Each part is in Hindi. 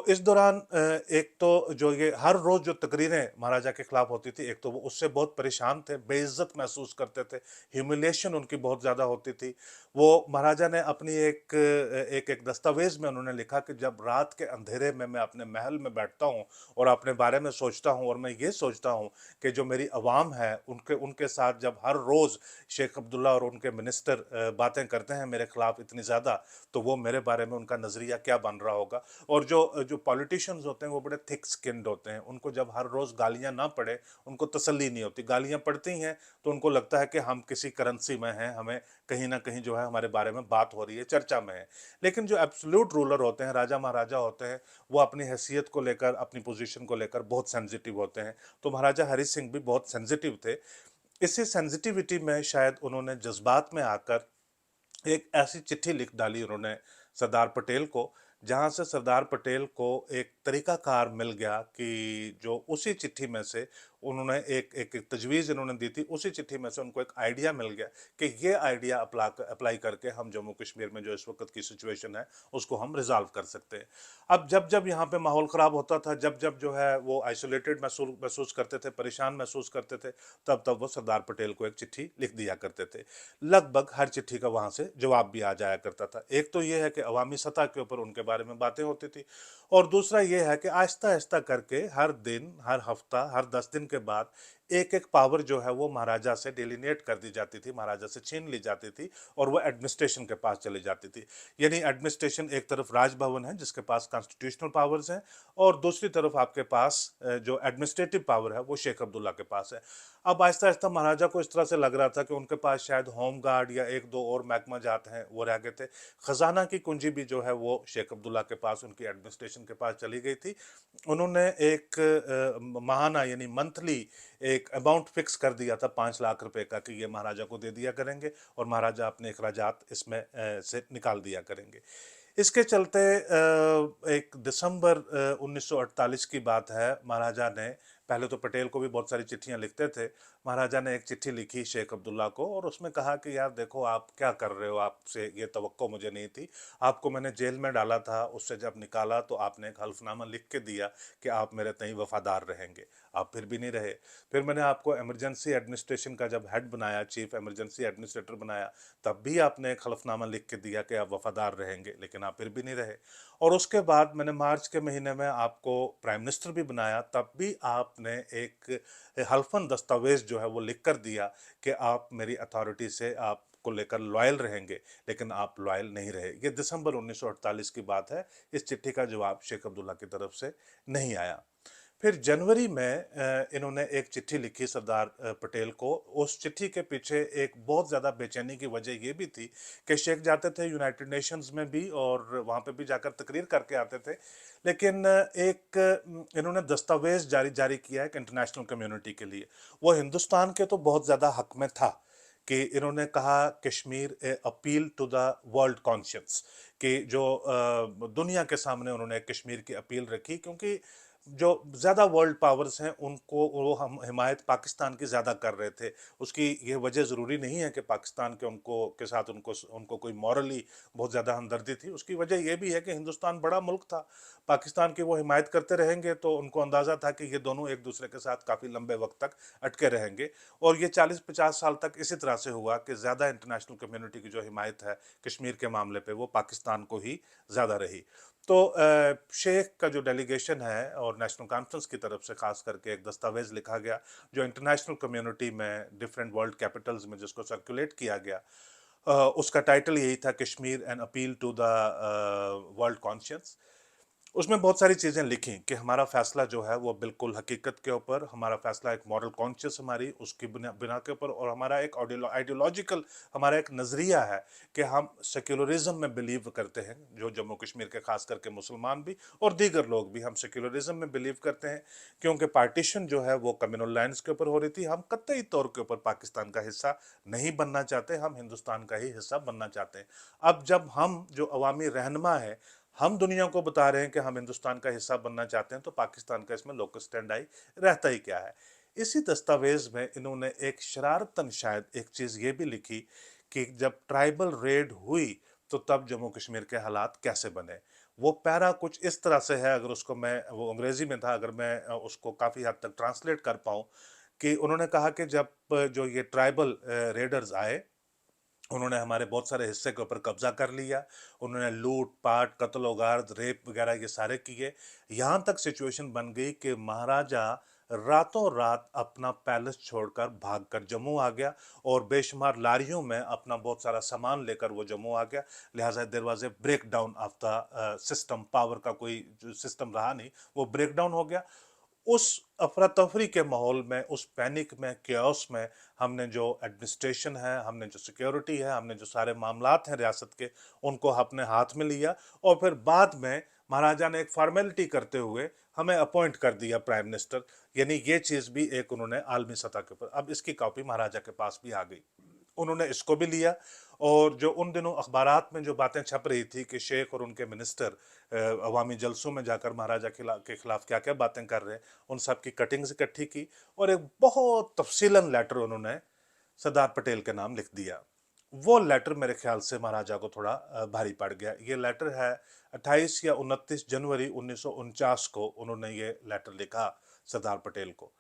इस दौरान एक तो जो ये हर रोज जो तकरीरें महाराजा के खिलाफ होती थी, एक तो वो उससे बहुत परेशान थे, बेइज्जत महसूस करते थे, ह्यूमिलिएशन उनकी बहुत ज़्यादा होती थी। वो महाराजा ने अपनी एक दस्तावेज़ में उन्होंने लिखा कि जब रात के अंधेरे में मैं अपने महल में बैठता हूँ और अपने बारे में सोचता हूँ, और मैं ये सोचता हूँ कि जो मेरी अवाम है उनके उनके साथ जब हर रोज़ शेख अब्दुल्ला और उनके मिनिस्टर बातें करते हैं मेरे खिलाफ इतनी ज़्यादा, तो वो मेरे बारे में उनका नज़रिया क्या बन रहा होगा। और जो जो पॉलिटिशियंस होते हैं वो बड़े थिक स्किन्ड होते हैं, उनको जब हर रोज़ गालियाँ ना पड़े उनको तसल्ली नहीं होती। गालियाँ पड़ती हैं तो उनको लगता है कि हम किसी करेंसी में हैं, हमें कहीं ना कहीं जो है हमारे बारे में बात हो रही है, चर्चा में है। लेकिन जो एब्सोल्यूट रूलर होते हैं, राजा महाराजा होते हैं, वो अपनी हैसियत को लेकर, अपनी पोजीशन को लेकर बहुत सेंसिटिव होते हैं। तो महाराजा हरि सिंह भी बहुत सेंसिटिव थे। इसी सेंसिटिविटी में शायद उन्होंने जज्बात में आकर एक ऐसी चिट्ठी लिख डाली उन्होंने सरदार पटेल को, जहाँ से सरदार पटेल को एक तरीकाकार मिल गया कि जो उसी चिट्ठी में से उन्होंने एक एक एक तजवीज़ इन्होंने दी थी, उसी चिट्ठी में से उनको एक आइडिया मिल गया कि ये आइडिया अप्लाई करके हम जम्मू कश्मीर में जो इस वक्त की सिचुएशन है उसको हम रिजॉल्व कर सकते हैं। अब जब जब यहाँ पे माहौल ख़राब होता था, जब जब जो है वो आइसोलेटेड महसूस महसूस करते थे, परेशान महसूस करते थे, तब तब वो सरदार पटेल को एक चिट्ठी लिख दिया करते थे। लगभग हर चिट्ठी का वहाँ से जवाब भी आ जाया करता था। एक तो ये है कि अवामी सतह के ऊपर उनके बारे में बातें होती थी, और दूसरा ये है कि आहिस्ता-आहिस्ता करके हर दिन, हर हफ्ता, हर 10 दिन के बाद एक-एक पावर जो है वो महाराजा से डिलिनेट कर दी जाती थी, महाराजा से छीन ली जाती थी और वो एडमिनिस्ट्रेशन के पास चली जाती थी। यानी एडमिनिस्ट्रेशन एक तरफ राजभवन है जिसके पास कॉन्स्टिट्यूशनल पावर्स हैं, और दूसरी तरफ आपके पास जो एडमिनिस्ट्रेटिव पावर है वो शेख अब्दुल्ला के पास है। अब आहिस्ता-आहिस्ता महाराजा को इस तरह से लग रहा था कि उनके पास शायद होम गार्ड या 1-2 और महकमा जात हैं वो रह गए थे। खजाना की कुंजी भी जो है वो शेख अब्दुल्ला के पास, उनकी एडमिनिस्ट्रेशन के पास चली गई थी। उन्होंने एक माहाना यानी मंथली एक अमाउंट फिक्स कर दिया था 5 लाख रुपए का कि ये महाराजा को दे दिया करेंगे और महाराजा अपने अखराजात इसमें से निकाल दिया करेंगे। इसके चलते 1 दिसंबर 1948 की बात है, महाराजा ने पहले तो पटेल को भी बहुत सारी चिट्ठियां लिखते थे। महाराजा ने एक चिट्ठी लिखी शेख अब्दुल्ला को और उसमें कहा कि यार देखो आप क्या कर रहे हो, आपसे ये तवक्को मुझे नहीं थी। आपको मैंने जेल में डाला था, उससे जब निकाला तो आपने एक हल्फनामा लिख के दिया कि आप मेरे तई वफादार रहेंगे, आप फिर भी नहीं रहे। फिर मैंने आपको इमरजेंसी एडमिनिस्ट्रेशन का जब हेड बनाया, चीफ इमरजेंसी एडमिनिस्ट्रेटर बनाया, तब भी आपने एक हल्फनामा लिख के दिया कि आप वफादार रहेंगे, लेकिन आप फिर भी नहीं रहे। और उसके बाद मैंने मार्च के महीने में आपको प्राइम मिनिस्टर भी बनाया, तब भी आपने एक हल्फन दस्तावेज जो है वो लिख कर दिया कि आप मेरी अथॉरिटी से आप को लेकर लॉयल रहेंगे, लेकिन आप लॉयल नहीं रहे। ये दिसंबर 1948 की बात है। इस चिट्ठी का जवाब शेख अब्दुल्ला की तरफ से नहीं आया। फिर जनवरी में इन्होंने एक चिट्ठी लिखी सरदार पटेल को। उस चिट्ठी के पीछे एक बहुत ज़्यादा बेचैनी की वजह ये भी थी कि शेख जाते थे यूनाइटेड नेशंस में भी और वहाँ पे भी जाकर तकरीर करके आते थे, लेकिन इन्होंने दस्तावेज जारी जारी किया है इंटरनेशनल कम्युनिटी के लिए। वो हिंदुस्तान के तो बहुत ज़्यादा हक में था कि इन्होंने कहा Kashmir appeal to the world conscience, कि जो दुनिया के सामने उन्होंने कश्मीर की अपील रखी, क्योंकि जो ज़्यादा वर्ल्ड पावर्स हैं उनको वो हम हिमायत पाकिस्तान की ज़्यादा कर रहे थे। उसकी ये वजह ज़रूरी नहीं है कि पाकिस्तान के उनको के साथ उनको उनको कोई मॉरली बहुत ज़्यादा हमदर्दी थी। उसकी वजह ये भी है कि हिंदुस्तान बड़ा मुल्क था, पाकिस्तान की वो हिमायत करते रहेंगे तो उनको अंदाज़ा था कि ये दोनों एक दूसरे के साथ काफ़ी लंबे वक्त तक अटके रहेंगे। और ये 40-50 साल तक इसी तरह से हुआ कि ज़्यादा इंटरनेशनल कम्युनिटी की जो हिमायत है कश्मीर के मामले पे वो पाकिस्तान को ही ज़्यादा रही। तो शेख का जो डेलीगेशन है और नेशनल कॉन्फ्रेंस की तरफ से खास करके एक दस्तावेज लिखा गया जो इंटरनेशनल कम्युनिटी में डिफरेंट वर्ल्ड कैपिटल्स में जिसको सर्कुलेट किया गया, उसका टाइटल यही था Kashmir an appeal to the world conscience. उसमें बहुत सारी चीज़ें लिखी कि हमारा फैसला जो है वो बिल्कुल हकीकत के ऊपर, हमारा फैसला एक मॉरल कॉन्शियस हमारी उसकी बिना बिना के ऊपर, और हमारा एक आइडियोलॉजिकल हमारा एक नज़रिया है कि हम सेक्युलरिज्म में बिलीव करते हैं। जो जम्मू कश्मीर के खास करके मुसलमान भी और दीगर लोग भी हम सेक्युलरिज्म में बिलीव करते हैं, क्योंकि पार्टीशन जो है वो कम्युनल लैंड्स के ऊपर हो रही थी। हम कतई तौर के ऊपर पाकिस्तान का हिस्सा नहीं बनना चाहते, हम हिंदुस्तान का ही हिस्सा बनना चाहते हैं। अब जब हम जो अवामी रहनुमा है हम दुनिया को बता रहे हैं कि हम हिंदुस्तान का हिस्सा बनना चाहते हैं, तो पाकिस्तान का इसमें लोकल स्टैंड आई रहता ही क्या है। इसी दस्तावेज में इन्होंने एक शरारतन शायद एक चीज़ ये भी लिखी कि जब ट्राइबल रेड हुई तो तब जम्मू कश्मीर के हालात कैसे बने। वो पैरा कुछ इस तरह से है, अगर उसको मैं, वो अंग्रेजी में था, अगर मैं उसको काफ़ी हद तक ट्रांसलेट कर पाऊँ, कि उन्होंने कहा कि जब जो ये ट्राइबल रेडर्स आए, उन्होंने हमारे बहुत सारे हिस्से के ऊपर कब्जा कर लिया, उन्होंने लूट पाट, कत्ल गार्द, रेप वगैरह ये सारे किए। यहाँ तक सिचुएशन बन गई कि महाराजा रातों रात अपना पैलेस छोड़कर भागकर जम्मू आ गया, और बेशुमार लारियों में अपना बहुत सारा सामान लेकर वो जम्मू आ गया। लिहाजा there was a breakdown of the system, power का कोई जो सिस्टम रहा नहीं, वो ब्रेक डाउन हो गया। उस अफरा तफरी के माहौल में, उस पैनिक में, केओस में, हमने जो एडमिनिस्ट्रेशन है, हमने जो सिक्योरिटी है, हमने जो सारे मामलात हैं रियासत के, उनको अपने हाथ में लिया, और फिर बाद में महाराजा ने एक फॉर्मेलिटी करते हुए हमें अपॉइंट कर दिया प्राइम मिनिस्टर। यानी ये चीज़ भी एक उन्होंने आलमी सतह के ऊपर, अब इसकी कॉपी महाराजा के पास भी आ गई, उन्होंने इसको भी लिया। और जो उन दिनों अखबारात में जो बातें छप रही थी कि शेख और उनके मिनिस्टर अवामी जलसों में जाकर महाराजा के खिलाफ क्या क्या बातें कर रहे हैं, उन सब की कटिंग्स इकट्ठी की, और एक बहुत तफसीलन लेटर उन्होंने सरदार पटेल के नाम लिख दिया। वो लेटर मेरे ख्याल से महाराजा को थोड़ा भारी पड़ गया। ये लेटर है 28 या 29 जनवरी 1949 को उन्होंने ये लेटर लिखा सरदार पटेल को।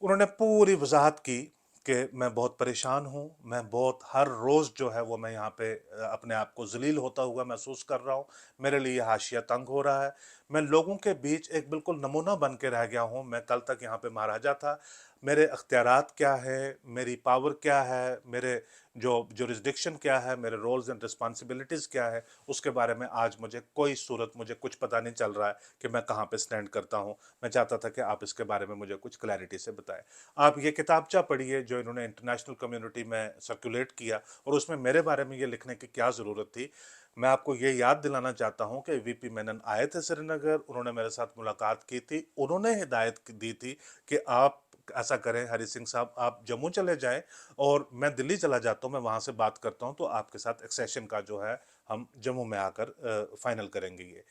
उन्होंने पूरी वजाहत की कि मैं बहुत परेशान हूँ, मैं बहुत हर रोज़ जो है वो मैं यहाँ पे अपने आप को ज़लील होता हुआ महसूस कर रहा हूँ, मेरे लिए हाशिया तंग हो रहा है, मैं लोगों के बीच एक बिल्कुल नमूना बन के रह गया हूँ। मैं कल तक यहाँ पे महाराजा था, मेरे अख्तियारात क्या है, मेरी पावर क्या है, मेरे जो जुरिस्डिक्शन क्या है, मेरे रोल्स एंड रिस्पॉन्सिबिलिटीज़ क्या है, उसके बारे में आज मुझे कोई सूरत, मुझे कुछ पता नहीं चल रहा है कि मैं कहाँ पे स्टैंड करता हूँ। मैं चाहता था कि आप इसके बारे में मुझे कुछ क्लैरिटी से बताएं। आप ये किताबचा पढ़िए जो इन्होंने इंटरनेशनल कम्युनिटी में सर्कुलेट किया, और उसमें मेरे बारे में ये लिखने की क्या ज़रूरत थी। मैं आपको ये याद दिलाना चाहता हूँ कि वीपी मेनन आए थे श्रीनगर, उन्होंने मेरे साथ मुलाकात की थी, उन्होंने हिदायत दी थी कि आप ऐसा करें हरि सिंह साहब, आप जम्मू चले जाएं और मैं दिल्ली चला जाता हूं, मैं वहां से बात करता हूं, तो आपके साथ एक्सेशन का जो है हम जम्मू में आकर फाइनल करेंगे। ये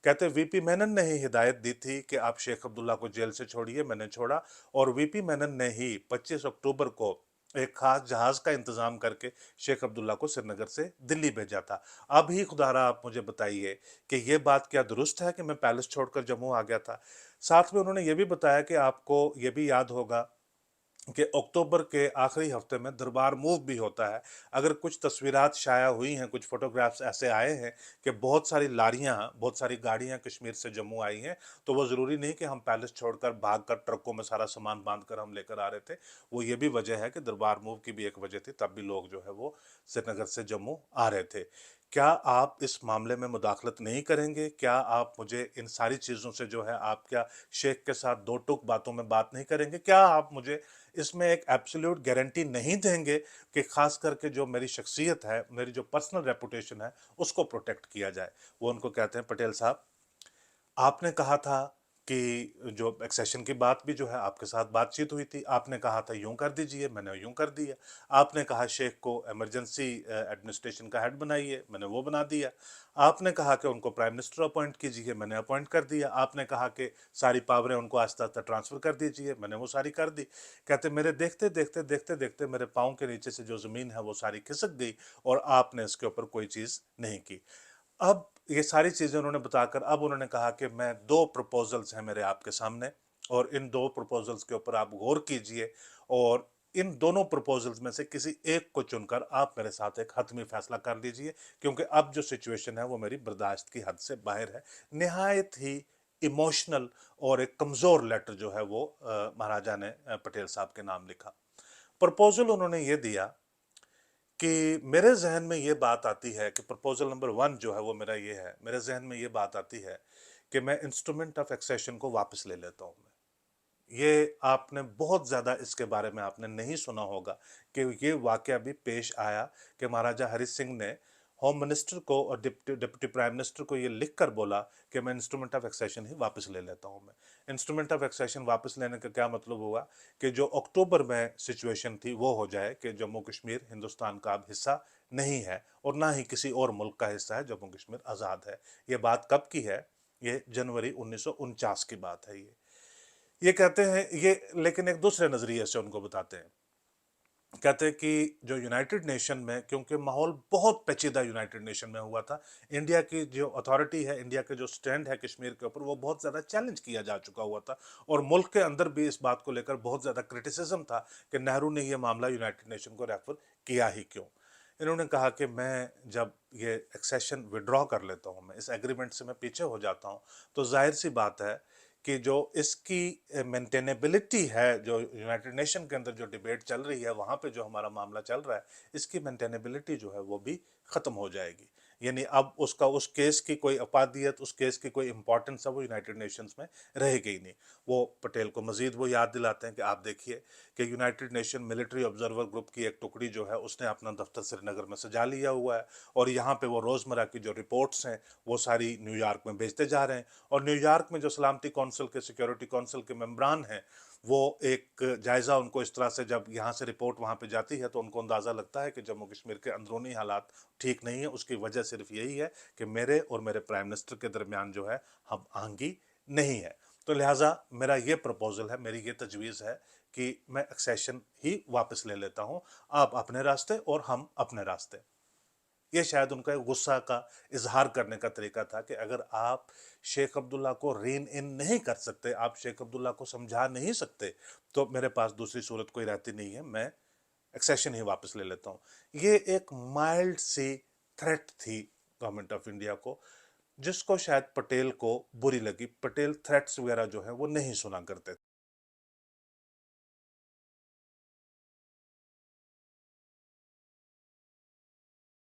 कहते वीपी मेनन ने ही हिदायत दी थी कि आप शेख अब्दुल्ला को जेल से छोड़िए, मैंने छोड़ा, और वीपी मेनन ने ही 25 अक्टूबर को एक खास जहाज का इंतजाम करके शेख अब्दुल्ला को श्रीनगर से दिल्ली भेजा था। अब ही खुदारा आप मुझे बताइए कि ये बात क्या दुरुस्त है कि मैं पैलेस छोड़कर जम्मू आ गया था। साथ में उन्होंने ये भी बताया कि आपको ये भी याद होगा कि अक्टूबर के आखिरी हफ्ते में दरबार मूव भी होता है। अगर कुछ तस्वीरात शाया हुई हैं, कुछ फोटोग्राफ्स ऐसे आए हैं कि बहुत सारी लारियां, बहुत सारी गाड़ियां कश्मीर से जम्मू आई हैं, तो वो ज़रूरी नहीं कि हम पैलेस छोड़कर भागकर ट्रकों में सारा सामान बांधकर हम लेकर आ रहे थे। वो ये भी वजह है कि दरबार मूव की भी एक वजह थी, तब भी लोग जो है वो श्रीनगर से जम्मू आ रहे थे। क्या आप इस मामले में मुदाखलत नहीं करेंगे? क्या आप मुझे इन सारी चीज़ों से जो है, आप क्या शेख के साथ दो टूक बातों में बात नहीं करेंगे? क्या आप मुझे इसमें एक एब्सोल्यूट गारंटी नहीं देंगे कि खास करके जो मेरी शख्सियत है, मेरी जो पर्सनल रेपुटेशन है, उसको प्रोटेक्ट किया जाए? वो उनको कहते हैं, पटेल साहब, आपने कहा था कि जो एक्सेशन की बात भी जो है आपके साथ बातचीत हुई थी, आपने कहा था यूं कर दीजिए, मैंने यूं कर दिया। आपने कहा शेख को इमरजेंसी एडमिनिस्ट्रेशन का हेड बनाइए, मैंने वो बना दिया। आपने कहा कि उनको प्राइम मिनिस्टर अपॉइंट कीजिए, मैंने अपॉइंट कर दिया। आपने कहा कि सारी पावरें उनको आस्ता आस्ता ट्रांसफर कर दीजिए, मैंने वो सारी कर दी। कहते मेरे देखते देखते देखते देखते मेरे पाँव के नीचे से जो ज़मीन है वो सारी खिसक गई, और आपने इसके ऊपर कोई चीज़ नहीं की। अब ये सारी चीज़ें उन्होंने बताकर अब उन्होंने कहा कि मैं दो प्रपोजल्स हैं मेरे आपके सामने, और इन दो प्रपोजल्स के ऊपर आप गौर कीजिए, और इन दोनों प्रपोजल्स में से किसी एक को चुनकर आप मेरे साथ एक हतमी फैसला कर लीजिए, क्योंकि अब जो सिचुएशन है वो मेरी बर्दाश्त की हद से बाहर है। निहायत ही इमोशनल और एक कमज़ोर लेटर जो है वो महाराजा ने पटेल साहब के नाम लिखा। प्रपोजल उन्होंने ये दिया कि मेरे जहन में ये बात आती है कि प्रपोजल नंबर 1 जो है वो मेरा ये है, मेरे जहन में ये बात आती है कि मैं इंस्ट्रूमेंट ऑफ एक्सेशन को वापस ले लेता हूँ मैं। ये आपने बहुत ज़्यादा इसके बारे में आपने नहीं सुना होगा कि ये वाक़या भी पेश आया कि महाराजा हरि सिंह ने होम मिनिस्टर को और डिप्टी प्राइम मिनिस्टर को ये लिख कर बोला कि मैं इंस्ट्रूमेंट ऑफ एक्सेशन ही वापस ले लेता हूँ मैं। इंस्ट्रूमेंट ऑफ एक्सेशन वापस लेने का क्या मतलब हुआ कि जो अक्टूबर में सिचुएशन थी वो हो जाए कि जम्मू कश्मीर हिंदुस्तान का अब हिस्सा नहीं है, और ना ही किसी और मुल्क का हिस्सा है, जम्मू कश्मीर आज़ाद है। ये बात कब की है? ये जनवरी 1949 की बात है। ये कहते हैं ये, लेकिन एक दूसरे नजरिए से उनको बताते हैं कहते हैं कि जो यूनाइटेड नेशन में, क्योंकि माहौल बहुत पेचीदा यूनाइटेड नेशन में हुआ था, इंडिया की जो अथॉरिटी है, इंडिया के जो स्टैंड है कश्मीर के ऊपर, वो बहुत ज़्यादा चैलेंज किया जा चुका हुआ था, और मुल्क के अंदर भी इस बात को लेकर बहुत ज़्यादा क्रिटिसिज्म था कि नेहरू ने ये मामला यूनाइटेड नेशन को रेफर किया ही क्यों। इन्होंने कहा कि मैं जब ये एक्सेशन विड्रॉ कर लेता हूँ, मैं इस एग्रीमेंट से मैं पीछे हो जाता हूँ, तो जाहिर सी बात है कि जो इसकी मेंटेनेबिलिटी है, जो यूनाइटेड नेशन के अंदर जो डिबेट चल रही है, वहाँ पे जो हमारा मामला चल रहा है, इसकी मेंटेनेबिलिटी जो है वो भी ख़त्म हो जाएगी। यानी अब उसका, उस केस की कोई अपादियत, उस केस की कोई इंपॉर्टेंस है वो यूनाइटेड नेशंस में रहेगी ही नहीं। वो पटेल को मजीद वो याद दिलाते हैं कि आप देखिए कि United nation military observer group की एक टुकड़ी जो है, उसने अपना दफ्तर श्रीनगर में सजा लिया हुआ है, और यहाँ पे वो रोज़मर्रा की जो रिपोर्ट्स हैं वो सारी न्यूयॉर्क में भेजते जा रहे हैं। और न्यूयॉर्क में जो सलामती कौंसिल के, सिक्योरिटी कौंसिल के मेंबरान हैं, वो एक जायज़ा उनको इस तरह से, जब यहाँ से रिपोर्ट वहाँ पे जाती है, तो उनको अंदाज़ा लगता है कि जम्मू कश्मीर के अंदरूनी हालात ठीक नहीं है। उसकी वजह सिर्फ यही है कि मेरे और मेरे प्राइम मिनिस्टर के दरमियान जो है हम आहंगी नहीं है। तो लिहाजा मेरा ये प्रपोजल है, मेरी ये तजवीज़ है कि मैं एक्सेशन ही वापस ले लेता हूँ, आप अपने रास्ते और हम अपने रास्ते। ये शायद उनका एक गुस्सा का इजहार करने का तरीका था कि अगर आप शेख अब्दुल्ला को रीन इन नहीं कर सकते, आप शेख अब्दुल्ला को समझा नहीं सकते, तो मेरे पास दूसरी सूरत कोई रहती नहीं है, मैं एक्सेशन ही वापस ले लेता हूँ। ये एक माइल्ड सी थ्रेट थी गवर्नमेंट ऑफ इंडिया को, जिसको शायद पटेल को बुरी लगी। पटेल थ्रेट्स वगैरह जो है वो नहीं सुना करते थे।